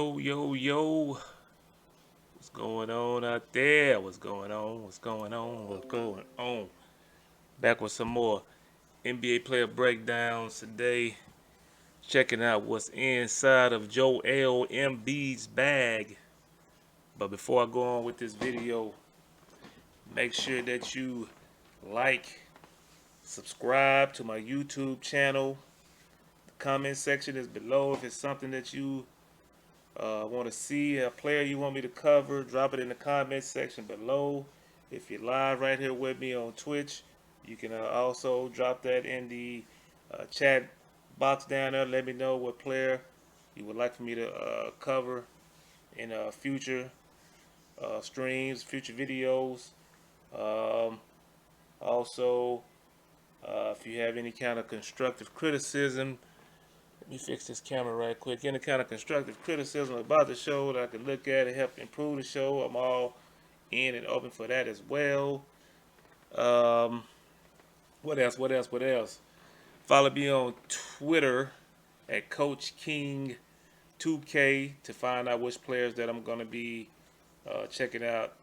Yo, yo, yo. What's going on out there? What's going on? What's going on? What's going on? Back with some more NBA player breakdowns today. Checking out what's inside of Joel Embiid's bag. But before I go on with this video, make sure that you like, subscribe to my YouTube channel. The comment section is below if it's something that you want to see, a player you want me to cover, drop it in the comment section below. If you're live right here with me on Twitch, you can also drop that in the chat box down there. Let me know what player you would like for me to cover in future streams, future videos. Um, also, if you have any kind of constructive criticism, let me fix this camera right quick. Any kind of constructive criticism about the show that I can look at and help improve the show, I'm all in and open for that as well. Um, what else? What else? What else? Follow me on Twitter at Coach King 2K to find out which players that I'm gonna be checking out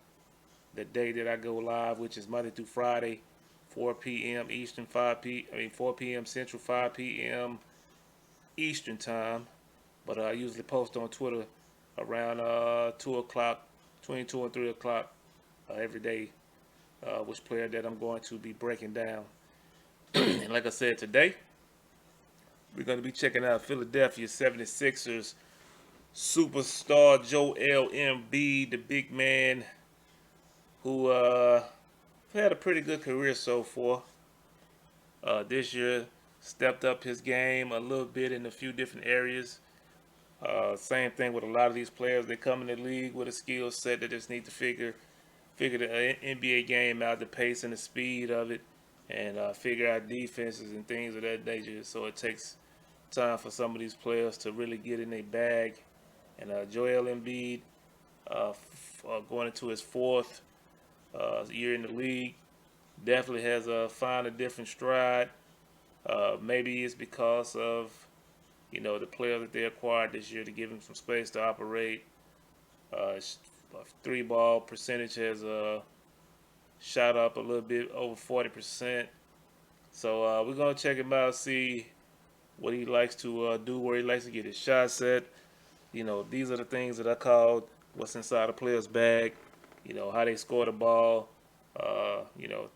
the day that I go live, which is Monday through Friday, 4 p.m. Eastern, 4 p.m. Central, 5 p.m. Eastern time. But I usually post on Twitter around 2 o'clock, between 2 and 3 o'clock every day, which player that I'm going to be breaking down. And like I said, today, we're going to be checking out Philadelphia 76ers superstar Joel Embiid, the big man who had a pretty good career so far. This year, stepped up his game a little bit in a few different areas. Same thing with a lot of these players. They come in the league with a skill set that just need to figure the NBA game out, the pace and the speed of it, and figure out defenses and things of that nature. So it takes time for some of these players to really get in their bag. And Joel Embiid, going into his fourth year in the league, definitely has found a different stride. Maybe it's because of the player that they acquired this year to give him some space to operate. Three ball percentage has shot up a little bit over 40%. So we're gonna check him out, see what he likes to do, where he likes to get his shots set. These are the things that I call what's inside a player's bag. How they score the ball.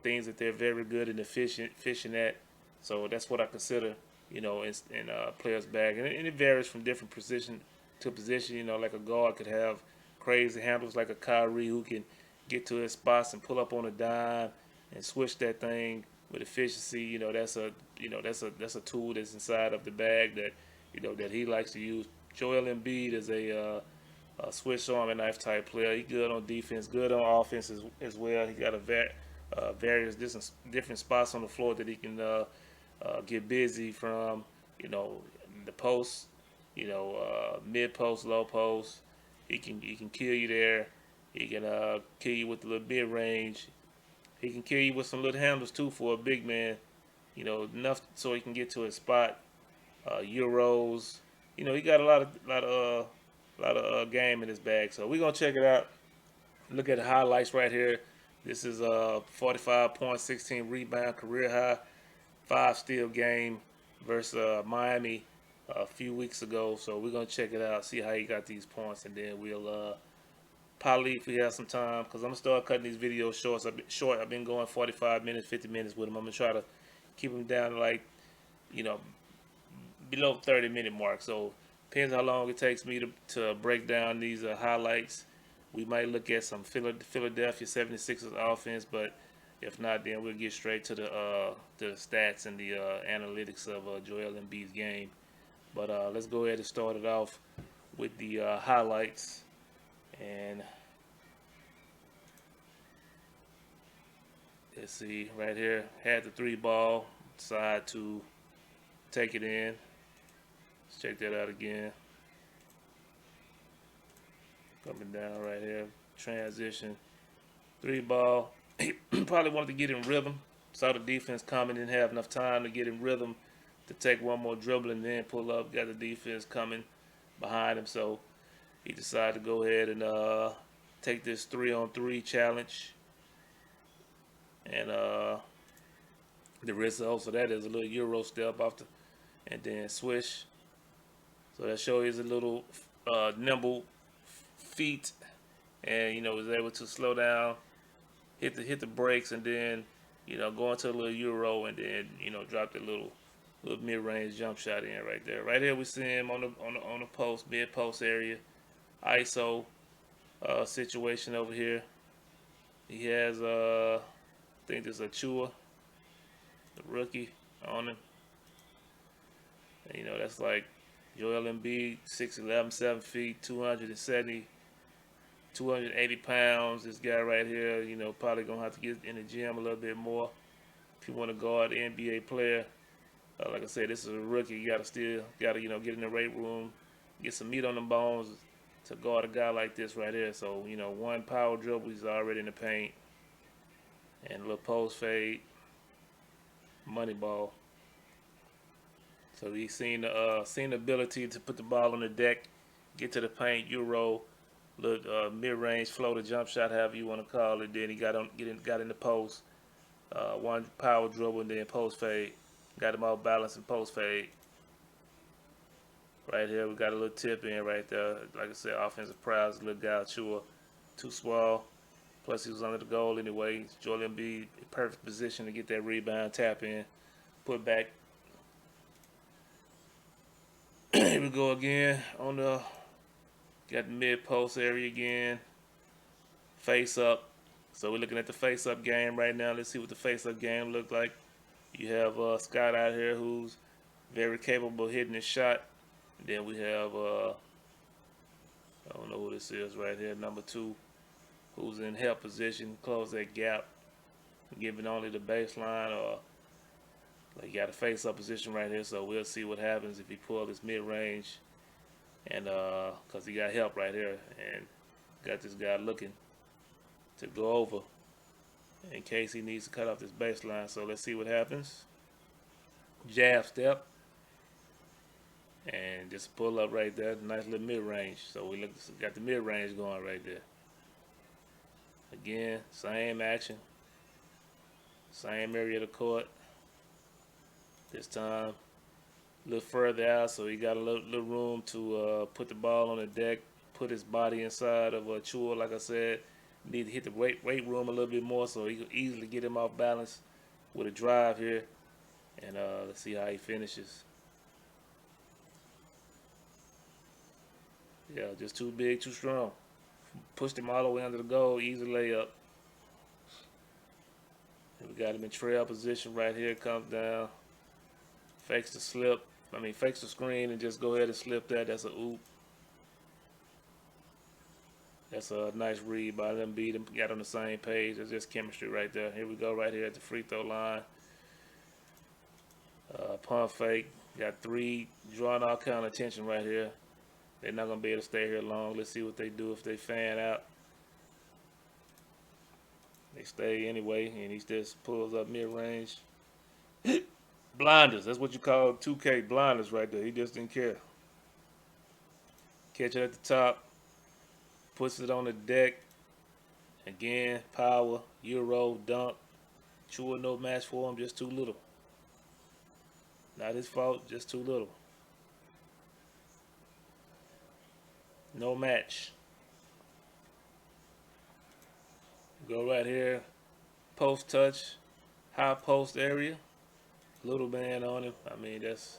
Things that they're very good and efficient at. So that's what I consider, in a player's bag, and it varies from different position to position. Like a guard could have crazy handles, like a Kyrie who can get to his spots and pull up on a dime and switch that thing with efficiency. That's a tool that's inside of the bag that that he likes to use. Joel Embiid is a switch arm and knife type player. He's good on defense, good on offense as well. He got various different spots on the floor that he can get busy from. The post, mid post, low post. He can kill you there. He can kill you with the little mid range. He can kill you with some little handles too for a big man. Enough so he can get to his spot. Euros. He got a lot of game in his bag. So we're gonna check it out. Look at the highlights right here. This is a 45 point, 16 rebound, career high, 5 steal game versus Miami a few weeks ago. So we're gonna check it out, see how he got these points, and then we'll probably, if we have some time, because I'm gonna start cutting these videos short. I've been going 45 minutes, 50 minutes with them. I'm gonna try to keep them down to like below 30-minute mark. So depends how long it takes me to break down these highlights. We might look at some Philadelphia 76ers offense, but if not, then we'll get straight to the stats and the analytics of Joel Embiid's game. But let's go ahead and start it off with the highlights. And let's see right here. Had the 3 ball, decided to take it in. Let's check that out again. Coming down right here. Transition. 3 ball. He probably wanted to get in rhythm. Saw the defense coming, didn't have enough time to get in rhythm to take one more dribble and then pull up. Got the defense coming behind him. So he decided to go ahead and take this 3-on-3 challenge. And the result for that is a little Euro step off the, and then swish. So that shows a little nimble feet, and was able to slow down, hit the brakes, and then go into a little Euro, and then drop the little mid-range jump shot in right there. Right here we see him on the post, mid post area, ISO situation over here. He has I think there's a Chua, the rookie, on him. And, that's like Joel Embiid, 6'11", 7 feet, 280 pounds. This guy right here, probably gonna have to get in the gym a little bit more if you want to guard the NBA player. Like I said, this is a rookie. You gotta get in the weight room, get some meat on the bones to guard a guy like this right here. So one power dribble, he's already in the paint, and a little post fade, money ball. So he's seen the ability to put the ball on the deck, get to the paint, Euro, little mid-range floater jump shot, however you want to call it. Then he got in the post, one power dribble, and then post fade. Got him all balanced and post fade. Right here, we got a little tip in right there. Like I said, offensive prowess, little guy, Chua, too small. Plus, he was under the goal anyway. Joel Embiid, perfect position to get that rebound, tap in, put back. Here we go again on got the mid post area again. Face up. So we're looking at the face up game right now. Let's see what the face up game look like. You have Scott out here who's very capable of hitting his shot. And then we have I don't know who this is right here, number 2, who's in help position, close that gap, giving only the baseline, or like you got a face up position right here. So we'll see what happens if he pulls this mid range, and because he got help right here and got this guy looking to go over in case he needs to cut off this baseline. So let's see what happens. Jab step, and just pull up right there. Nice little mid range. So we got the mid range going right there. Again, same action, same area of the court. This time a little further out, so he got a little room to put the ball on the deck, put his body inside of a Chua. Like I said, need to hit the weight room a little bit more, so he can easily get him off balance with a drive here. And let's see how he finishes. Yeah, just too big, too strong. Pushed him all the way under the goal, easy layup. And we got him in trail position right here, comes down, fakes the slip. Fakes the screen and just go ahead and slip that. That's a oop. That's a nice read by them. Beat him, got on the same page. It's just chemistry right there. Here we go right here at the free throw line. Pump fake. Got 3, drawing all kind of attention right here. They're not going to be able to stay here long. Let's see what they do if they fan out. They stay anyway, and he just pulls up mid-range. Blinders. That's what you call 2K blinders right there. He just didn't care. Catch it at the top. Puts it on the deck. Again, power, Euro, dunk. Chua no match for him, just too little. Not his fault, just too little. No match. Go right here. Post touch. High post area. Little man on him. That's,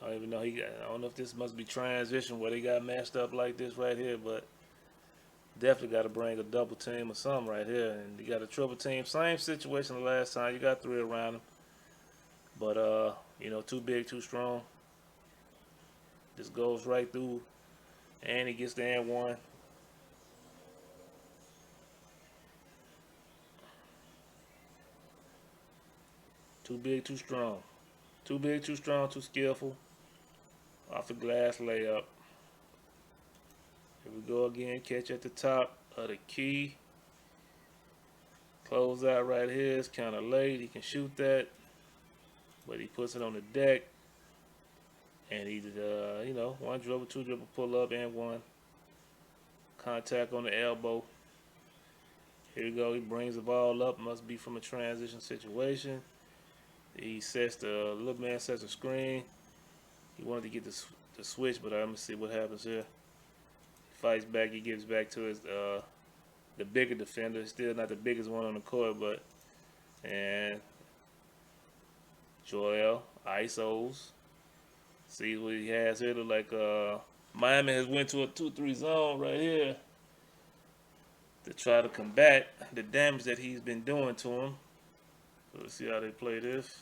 I don't even know. I don't know if this must be transition where they got matched up like this right here, but definitely got to bring a double team or something right here. And you got a triple team. Same situation the last time. You got 3 around him. But, too big, too strong. Just goes right through. And he gets the and one. Too big, too strong. Too big, too strong, too skillful. Off the glass layup. Here we go again. Catch at the top of the key. Close out right here. It's kind of late. He can shoot that. But he puts it on the deck. And he, 1 dribble, 2 dribble, pull up, and 1. Contact on the elbow. Here we go. He brings the ball up. Must be from a transition situation. He sets the little man sets the screen. He wanted to get the switch, but let me see what happens here. He fights back. He gives back to his the bigger defender. Still not the biggest one on the court, but and Joel ISOs. See what he has here. Look like Miami has went to a 2-3 zone right here to try to combat the damage that he's been doing to him. So let's see how they play this.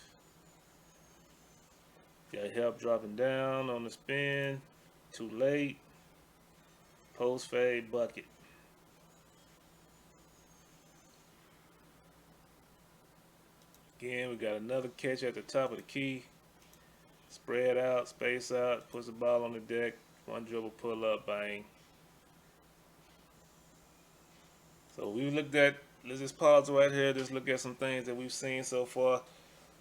Got help dropping down on the spin. Too late. Post fade bucket. Again, we got another catch at the top of the key. Spread out, space out, puts the ball on the deck. One dribble, pull up, bang. So we looked at, let's just pause right here, just look at some things that we've seen so far.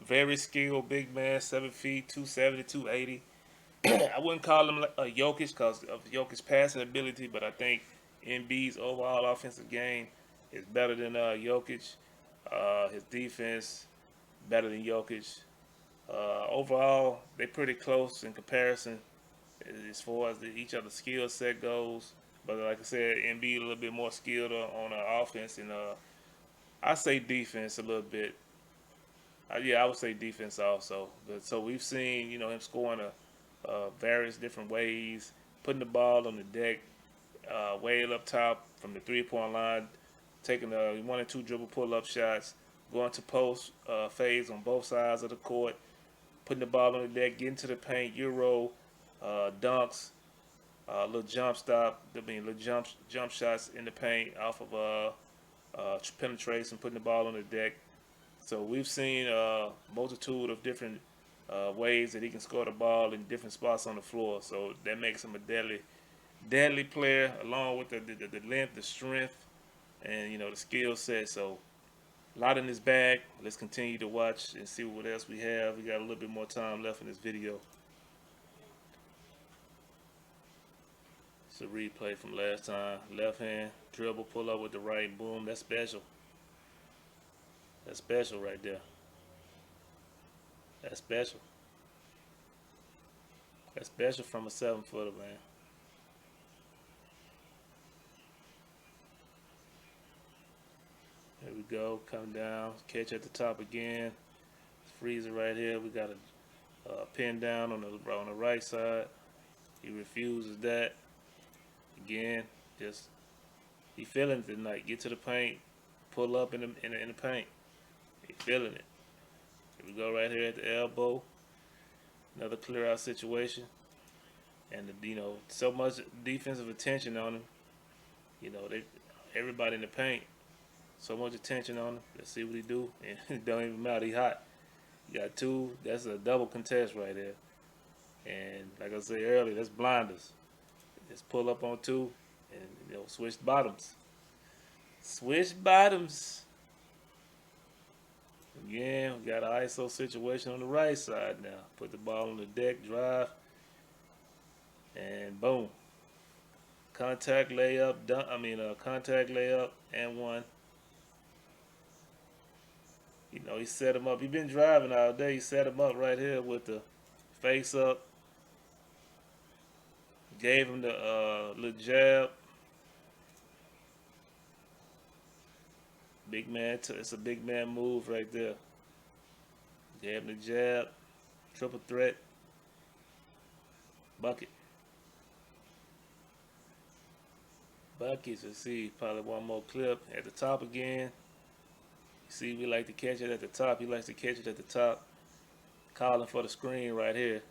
Very skilled big man, 7 feet, 270, 280. I wouldn't call him a Jokic because of Jokic's passing ability, but I think Embiid's overall offensive game is better than Jokic. His defense better than Jokic. Overall, they're pretty close in comparison as far as each other's skill set goes. But like I said, Embiid a little bit more skilled on offense, and I say defense a little bit. Yeah, I would say defense also. But so we've seen, him scoring various different ways, putting the ball on the deck, way up top from the 3-point line, taking 1 and 2 dribble pull-up shots, going to post fades on both sides of the court, putting the ball on the deck, getting to the paint, Euro, dunks, little jump stop, little jump shots in the paint off of penetration, putting the ball on the deck. So we've seen a multitude of different ways that he can score the ball in different spots on the floor. So that makes him a deadly player, along with the length, the strength, and the skill set. So a lot in his bag. Let's continue to watch and see what else we have. We got a little bit more time left in this video. It's a replay from last time. Left hand dribble, pull up with the right, boom. That's special. That's special right there. That's special. That's special from a 7-footer, man. Here we go. Come down. Catch at the top again. Freezer right here. We got a pin down on the right side. He refuses that. Again, just he feeling it tonight. Get to the paint. Pull up in the paint. He feeling it. Here we go right here at the elbow. Another clear out situation. And so much defensive attention on him. Everybody in the paint. So much attention on him. Let's see what he do. And it don't even matter. He hot. You got 2. That's a double contest right there. And like I said earlier, that's blinders. Just pull up on 2 and switch bottoms. Switch bottoms. Again, we got an ISO situation on the right side now. Put the ball on the deck, drive, and boom. Contact layup, contact layup, and 1. He set him up. He been driving all day. He set him up right here with the face up. Gave him the little jab. Big man, it's a big man move right there. Gave him the jab. Triple threat. Bucket. Buckets. Let's see, probably one more clip at the top again. See, we like to catch it at the top. He likes to catch it at the top. Calling for the screen right here.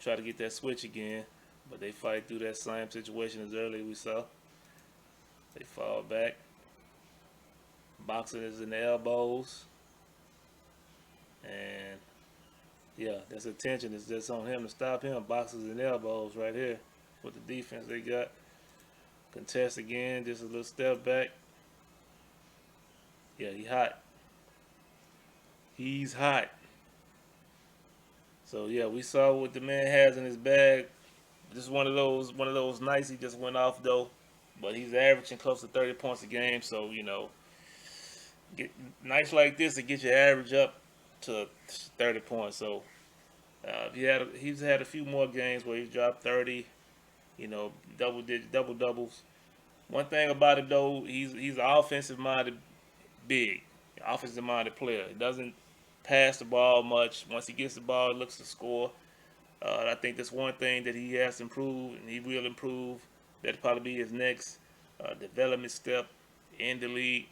Try to get that switch again, but they fight through that same situation as earlier we saw. They fall back. Boxing is in the elbows. And yeah, that's attention. It's just on him to stop him. Boxes and elbows right here with the defense they got. Contest again, just a little step back. Yeah, he hot. He's hot. So yeah, we saw what the man has in his bag. This is one of those nights he just went off though, but he's averaging close to 30 points a game. So get nights like this to get your average up to 30 points. So he's had a few more games where he's dropped 30. Double doubles. One thing about it though, he's an offensive minded big, offensive minded player. He doesn't pass the ball much. Once he gets the ball, he looks to score. I think that's one thing that he has to improve, and he will improve. That'll probably be his next development step in the league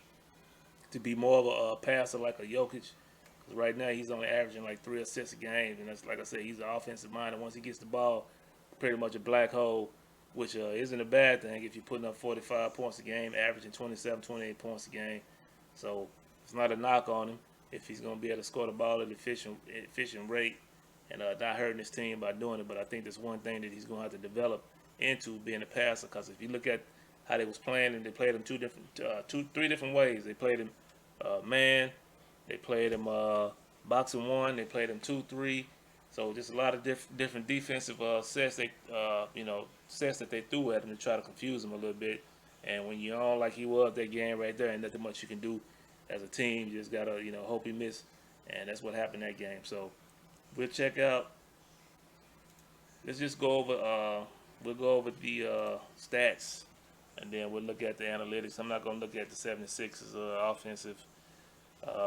to be more of a passer like a Jokic. Because right now he's only averaging like 3 assists a game, and that's like I said, he's an offensive minded. Once he gets the ball, pretty much a black hole, which isn't a bad thing if you're putting up 45 points a game, averaging 27, 28 points a game. So it's not a knock on him if he's going to be able to score the ball at an efficient rate and not hurting his team by doing it. But I think that's one thing that he's going to have to develop into being a passer. Because if you look at how they was playing, and they played him three different ways. They played him man, they played him box and one, they played him 2-3. So just a lot of different defensive sets sets that they threw at him to try to confuse him a little bit. And when you're on like he was that game right there, ain't nothing much you can do as a team. You just gotta hope he miss, and that's what happened that game. So we'll check out. Let's just go over. We'll go over the stats, and then we'll look at the analytics. I'm not gonna look at the 76ers offensive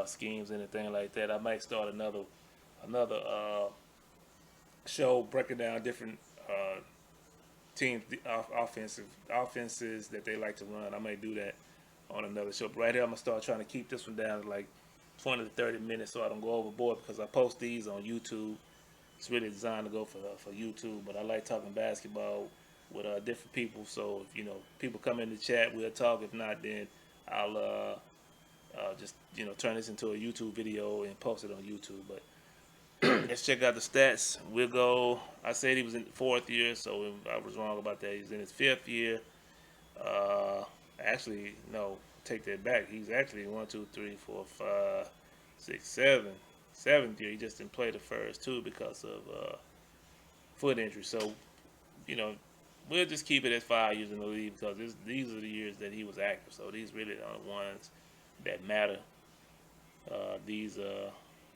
schemes, anything like that. I might start another show breaking down different teams offenses that they like to run. I might do that on another show. But right here, I'm gonna start trying to keep this one down to like 20 to 30 minutes so I don't go overboard, because I post these on YouTube. It's really designed to go for YouTube, but I like talking basketball with different people. So if people come in the chat, we'll talk. If not, then I'll just turn this into a YouTube video and post it on YouTube. But let's check out the stats. We'll go. I said he was in the 4th year, so I was wrong about that. He's in his 5th year. Actually, no, take that back. He's actually 1, 2, 3, 4, 5, 6, 7. 7th year. He just didn't play the first 2 because of foot injury. So, we'll just keep it at 5 years in the league, because these are the years that he was active. So these really are the ones that matter. These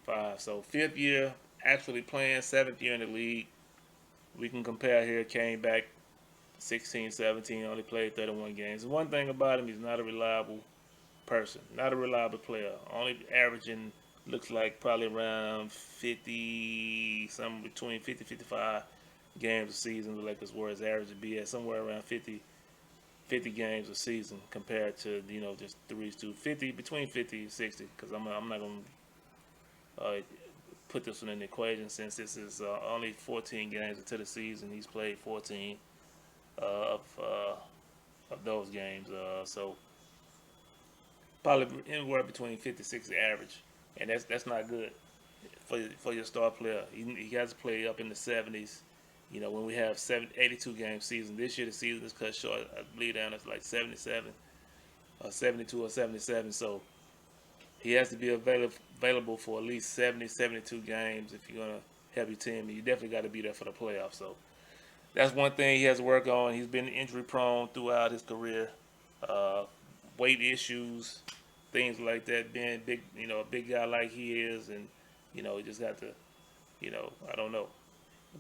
5. So 5th year actually playing, 7th year in the league. We can compare here. Came back 16, 17, only played 31 games. One thing about him, he's not a reliable person, not a reliable player. Only averaging, looks like probably around 50, something between 50, 55 games a season. Like his words average would be at somewhere around 50 games a season, compared to just threes to 50, between 50 and 60. Because I'm not gonna put this one in the equation, since this is only 14 games into the season. He's played 14 of those games. So probably anywhere between 50 60 average, and that's not good for your star player. He has to play up in the 70s. When we have 82 game season. This year the season is cut short. I believe down it's like 77, 72 or 77. So he has to be available for at least 70, 72 games if you're gonna have your team. You definitely got to be there for the playoffs. So that's one thing he has to work on. He's been injury prone throughout his career. Weight issues, things like that. Being big, a big guy like he is, and he just got to, I don't know,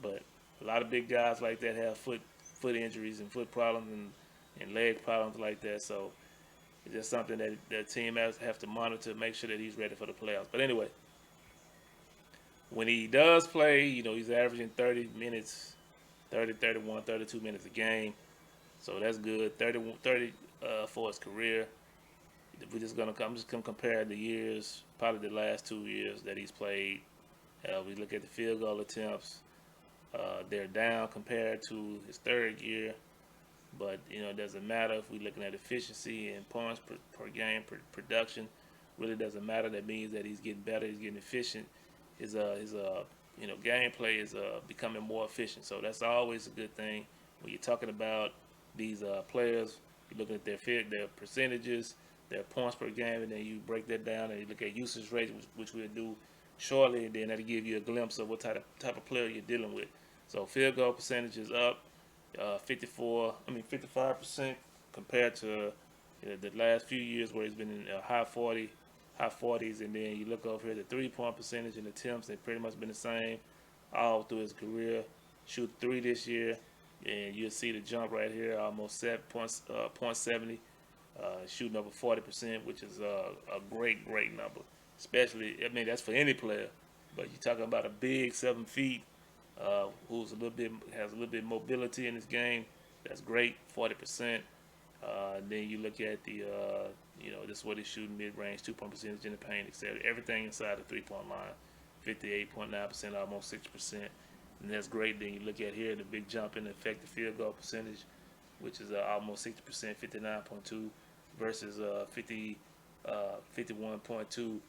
but a lot of big guys like that have foot injuries and foot problems and leg problems like that. So it's just something that the team have to monitor, make sure that he's ready for the playoffs. But anyway, when he does play, he's averaging 30 minutes, 30, 31, 32 minutes a game. So that's good. 30 for his career. I'm just gonna compare the years, probably the last 2 years that he's played. We look at the field goal attempts. They're down compared to his 3rd year, but it doesn't matter if we're looking at efficiency and points per game, production. Really doesn't matter. That means that he's getting better. He's getting efficient. His gameplay is becoming more efficient. So that's always a good thing when you're talking about these players. You're looking at their percentages, their points per game, and then you break that down and you look at usage rate, which we'll do shortly, and then that'll give you a glimpse of what type of player you're dealing with. So field goal percentage is up, 55% compared to the last few years where he's been in high 40s, and then you look over here, the 3-point percentage and attempts, they've pretty much been the same all through his career. Shoot three this year, and you'll see the jump right here, almost .70, shooting over 40%, which is a great number. Especially, I mean, that's for any player, but you're talking about a big 7 feet who's has a little bit mobility in his game. That's great, 40%. Then you look at this is what he's shooting mid-range, 2-point percentage in the paint, etc. Everything inside the 3-point line, 58.9%, almost 6%, and that's great. Then you look at here the big jump in the effective field goal percentage, which is almost 60%, 59.2 versus 51.2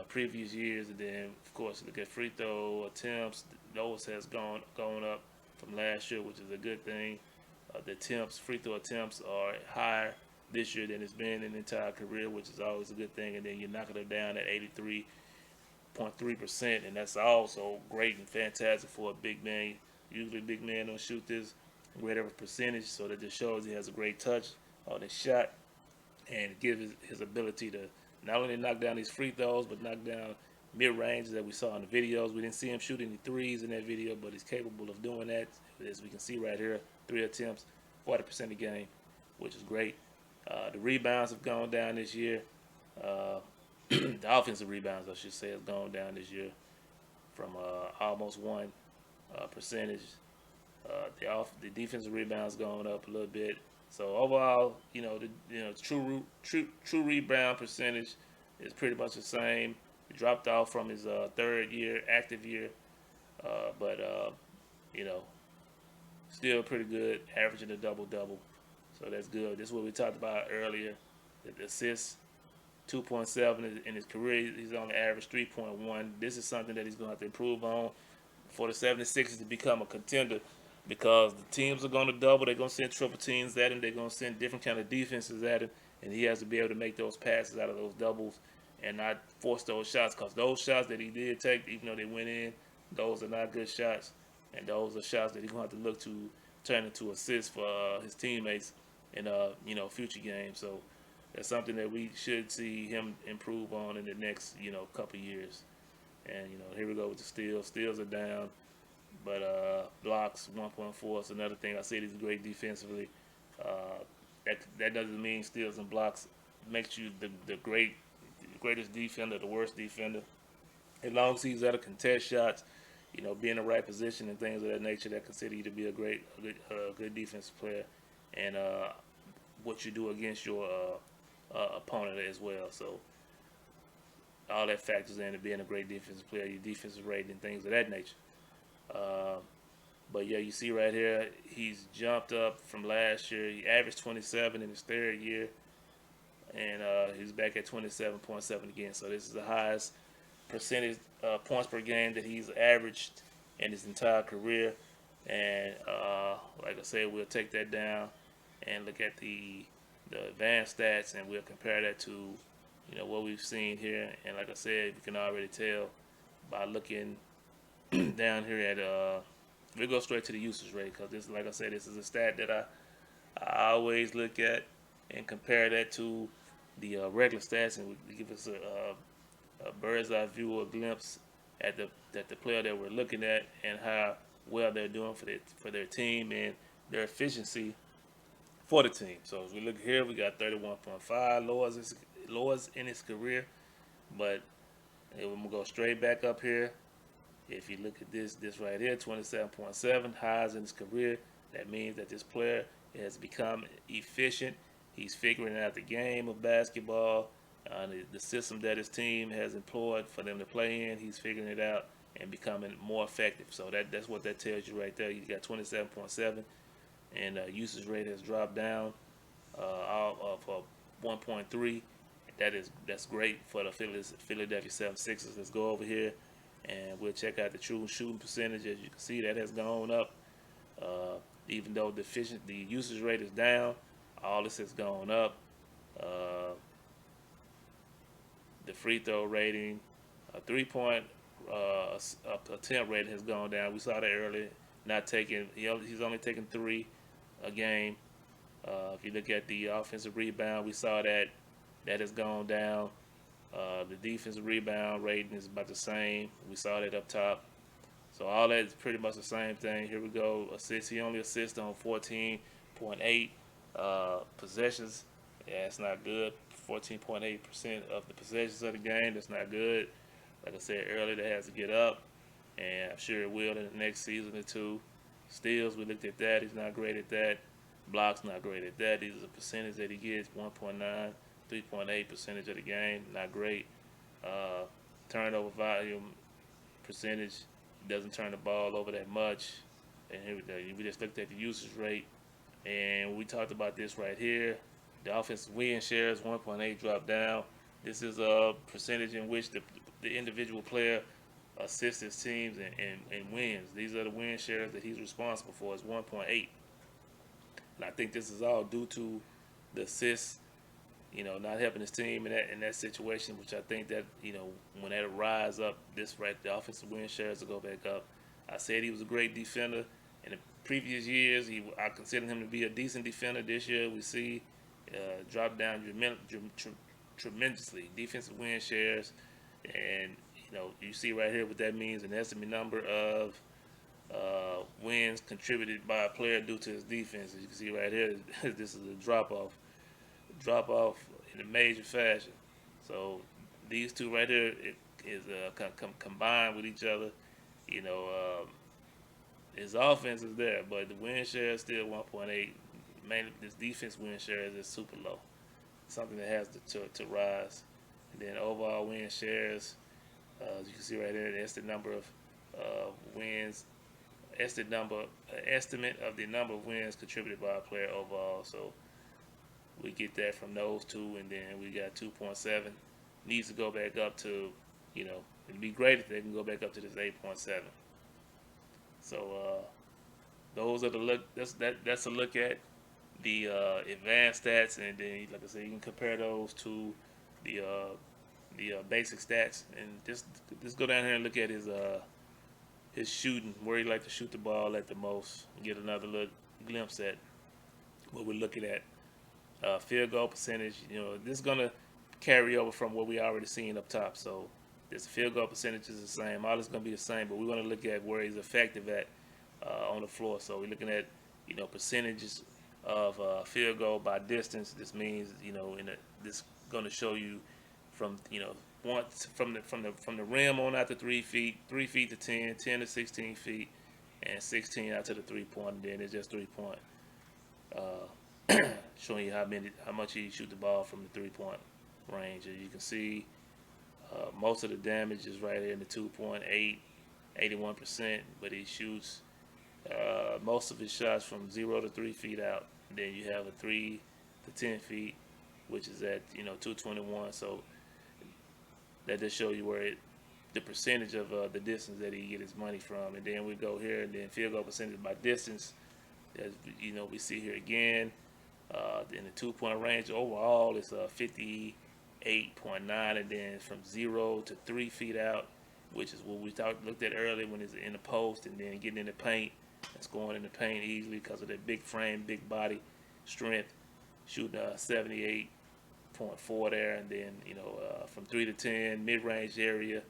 previous years. And then of course look at free throw attempts; those has gone up from last year, which is a good thing. The free throw attempts are higher this year than it's been in the entire career, which is always a good thing. And then you're knocking them down at 83.3%, and that's also great and fantastic for a big man. Usually, big man don't shoot this great of a percentage, so that just shows he has a great touch on his shot, and gives his ability to not only knock down these free throws, but knock down mid-ranges that we saw in the videos. We didn't see him shoot any threes in that video, but he's capable of doing that, as we can see right here. 3 attempts, 40% a game, which is great. The rebounds have gone down this year. The offensive rebounds, I should say, has gone down this year from almost 1 percentage. The defensive rebounds going up a little bit. So overall, the true rebound percentage is pretty much the same. He dropped off from his third year, active year, but still pretty good, averaging a double-double. So that's good. This is what we talked about earlier. The assists, 2.7 in his career. He's on the average 3.1. This is something that he's going to have to improve on for the 76ers to become a contender, because the teams are going to double. They're going to send triple teams at him. They're going to send different kind of defenses at him, and he has to be able to make those passes out of those doubles and not force those shots, because those shots that he did take, even though they went in, those are not good shots, and those are shots that he's going to have to look to turn into assists for his teammates in future games. So that's something that we should see him improve on in the next couple years. And here we go with the steals. Steals are down, but blocks 1.4 is another thing. I said he's great defensively. That doesn't mean steals and blocks makes you the greatest defender, the worst defender. As long as he's able to contest shots, be in the right position and things of that nature, that consider you to be a good defensive player, and what you do against your opponent as well. So all that factors into being a great defensive player, your defensive rating, and things of that nature. But yeah, you see right here, he's jumped up from last year. He averaged 27 in his third year, and he's back at 27.7 again. So this is the highest percentage points per game that he's averaged in his entire career. And like I said, we'll take that down and look at the advanced stats, and we'll compare that to what we've seen here. And like I said, you can already tell by looking down here at we'll go straight to the usage rate, because this, like I said, this is a stat that I always look at and compare that to the regular stats, and we give us a bird's eye view, a glimpse at the player that we're looking at and how well they're doing for their team and their efficiency for the team. So as we look here, we got 31.5 lowest in his career, but we're gonna go straight back up here. If you look at this right here, 27.7 highs in his career. That means that this player has become efficient. He's figuring out the game of basketball, the system that his team has employed for them to play in. He's figuring it out and becoming more effective. So that's what that tells you right there. You got 27.7, and usage rate has dropped down of 1.3. That's great for the Philadelphia 76ers. Let's go over here and we'll check out the true shooting percentage. As you can see, that has gone up. Even though the usage rate is down, all this has gone up. The free throw rating, 3-point attempt rating has gone down. We saw that earlier. not taking. He's only taking 3 a game. If you look at the offensive rebound, we saw that has gone down. The defensive rebound rating is about the same. We saw that up top. So all that is pretty much the same thing. Here we go. Assists. He only assists on 14.8 possessions. Yeah, it's not good. 14.8% of the possessions of the game. That's not good. Like I said earlier, that has to get up, and I'm sure it will in the next season or two. Steals, we looked at that. He's not great at that. Blocks, not great at that. These are the percentage that he gets: 1.9, 3.8 percentage of the game. Not great. Uh, Turnover volume percentage, doesn't turn the ball over that much. And here we just looked at the usage rate, and we talked about this right here. The offensive win shares 1.8 drop down. This is a percentage in which the individual player assists his teams and wins. These are the win shares that he's responsible for. Is 1.8, and I think this is all due to the assists, not helping his team in that situation, which I think that, when that rise up, the offensive win shares will go back up. I said he was a great defender in the previous years. I considered him to be a decent defender. This year we see drop down tremendously. Defensive win shares, and you see right here what that means: an estimated number of wins contributed by a player due to his defense. As you can see right here, this is a drop off in a major fashion. So these two right here is combined with each other. You know, his offense is there, but the win share is still 1.8. Mainly, this defense win share is just super low. Something that has to rise. And then overall win shares, as you can see right there, that's the number of wins. Estimate of the number of wins contributed by a player overall. So we get that from those two, and then we got 2.7. Needs to go back up to, it'd be great if they can go back up to this 8.7. So those are the look. That's a look at the advanced stats, and then, like I said, you can compare those to the basic stats, and just go down here and look at his shooting, where he like to shoot the ball at the most. Get another little glimpse at what we're looking at. Field goal percentage, this is gonna carry over from what we already seen up top. So this field goal percentage is the same. All is gonna be the same, but we're gonna look at where he's effective at on the floor. So we're looking at percentages of field goal by distance. This means this gonna show you from from the rim on out to 3 feet, 3 feet to 10, 10 to 16 feet, and 16 out to the 3-point. And then it's just 3-point. Showing you how much he shoot the ball from the 3-point range. As you can see, most of the damage is right here in the 2.8, 81%, but he shoots most of his shots from 0 to 3 feet out. Then you have a 3 to 10 feet, which is at 221. So that just show you the percentage of the distance that he get his money from. And then we go here, and then field goal percentage by distance. As we see here again, in the 2-point range overall, it's 58.9, and then from 0 to 3 feet out, which is what we looked at earlier when it's in the post, and then getting in the paint. It's going in the paint easily because of that big frame, big body strength, shooting 78.4 there, and then from 3 to 10 mid-range area,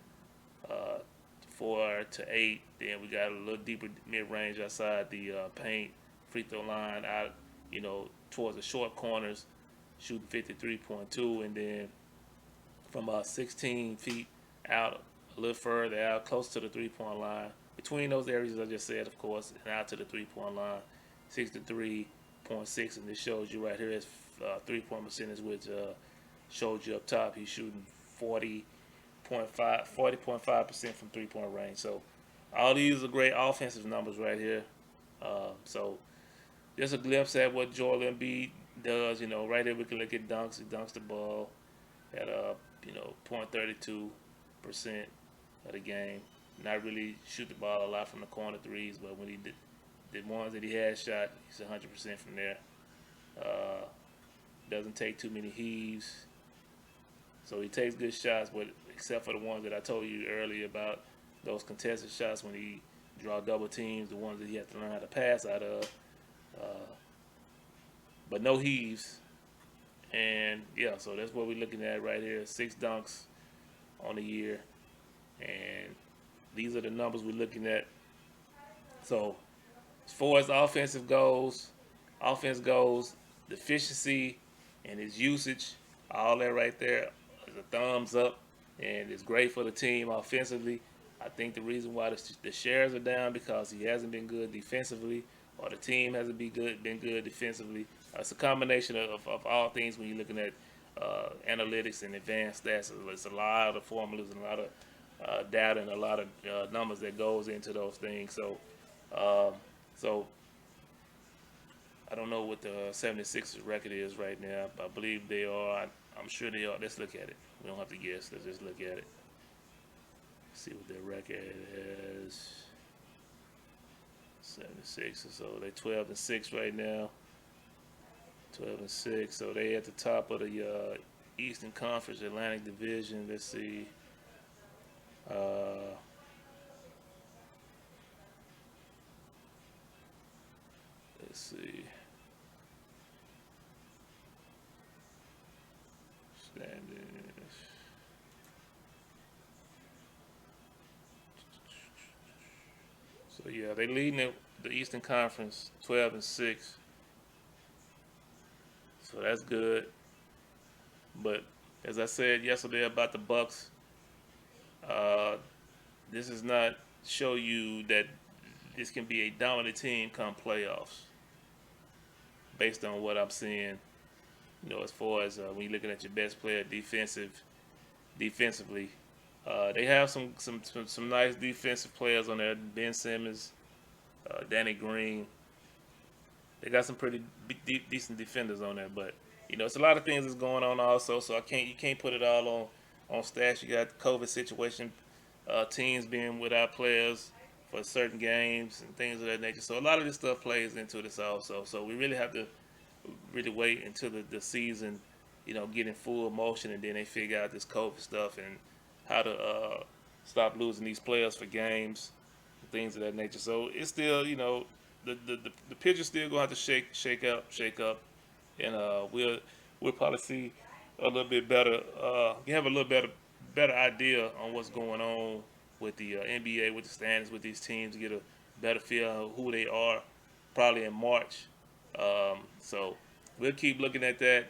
4 to 8. Then we got a little deeper mid-range outside the paint, free throw line out, towards the short corners, shooting 53.2, and then from 16 feet out, a little further out, close to the 3-point line. Between those areas I just said, of course, and out to the 3-point line, 63.6, and this shows you right here is 3-point percentage, which showed you up top. He's shooting 40.5% from 3-point range. So all these are great offensive numbers right here. So just a glimpse at what Joel Embiid does. Right here we can look at dunks. He dunks the ball at 0.32% of the game. Not really shoot the ball a lot from the corner threes, but when he did the ones that he has shot, he's 100% from there. Doesn't take too many heaves. So he takes good shots, but except for the ones that I told you earlier about, those contested shots when he draw double teams, the ones that he has to learn how to pass out of. Uh, but no heaves. And yeah, so that's what we're looking at right here. 6 dunks on the year. And these are the numbers we're looking at. So as far as offense goes, the efficiency and his usage, all that right there is a thumbs up, and it's great for the team offensively. I think the reason why the shares are down because he hasn't been good defensively, or the team hasn't been good defensively. It's a combination of all things when you're looking at analytics and advanced stats. It's a lot of formulas and a lot of data and a lot of numbers that goes into those things. Um, so I don't know what the 76ers record is right now. I believe they are. I'm sure they are. Let's look at it. We don't have to guess. Let's just look at it. See what their record is. 76. So they're 12-6 right now. 12-6. So they at the top of the Eastern Conference Atlantic Division. Let's see. Let's see. Standings. So yeah, they leading the Eastern Conference 12-6. So that's good. But as I said yesterday about the Bucks, uh, this does not show you that this can be a dominant team come playoffs. Based on what I'm seeing, as far as when you're looking at your best player defensively, they have some nice defensive players on there. Ben Simmons, Danny Green. They got some pretty decent defenders on there, but it's a lot of things that's going on also. So you can't put it all on stats. You got the COVID situation, teams being without players for certain games and things of that nature. So a lot of this stuff plays into this also. So we really have to really wait until the season, get in full motion, and then they figure out this COVID stuff and how to stop losing these players for games, things of that nature. So it's still, the pitcher's still gonna have to shake up, and we'll probably see a little bit better. You have a little better idea on what's going on with the NBA, with the standings, with these teams, get a better feel of who they are, probably in March. So we'll keep looking at that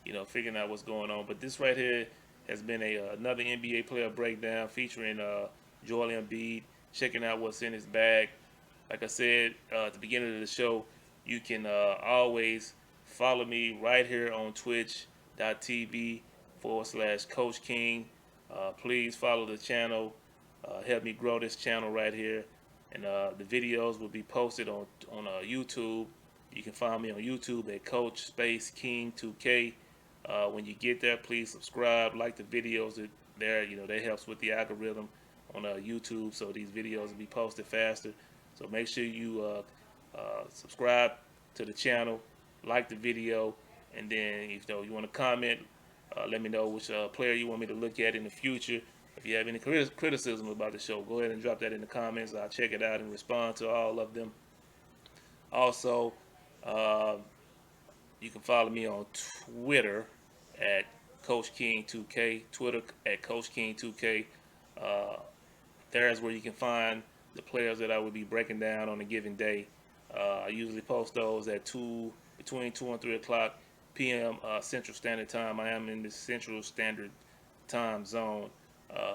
and figuring out what's going on. But this right here has been another NBA player breakdown featuring Joel Embiid, checking out what's in his bag. Like I said at the beginning of the show, you can always follow me right here on twitch.tv/Coach King. Please follow the channel. Help me grow this channel right here. And the videos will be posted on YouTube. You can find me on YouTube at Coach Space King 2K. When you get there, please subscribe, like the videos there. That helps with the algorithm on YouTube, so these videos will be posted faster. So make sure you subscribe to the channel, like the video, and then if you want to comment, let me know which player you want me to look at in the future. If you have any criticism about the show, go ahead and drop that in the comments. I'll check it out and respond to all of them. Also, you can follow me on Twitter at Coach King 2K. Twitter at Coach King 2K. There's where you can find the players that I will be breaking down on a given day. I usually post those at between 2 and 3 o'clock p.m. Central Standard Time. I am in the Central Standard Time zone.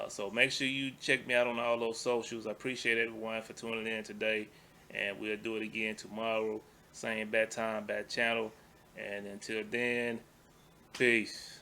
So make sure you check me out on all those socials. I appreciate everyone for tuning in today, and we'll do it again tomorrow. Same bad time, bad channel. And until then, peace.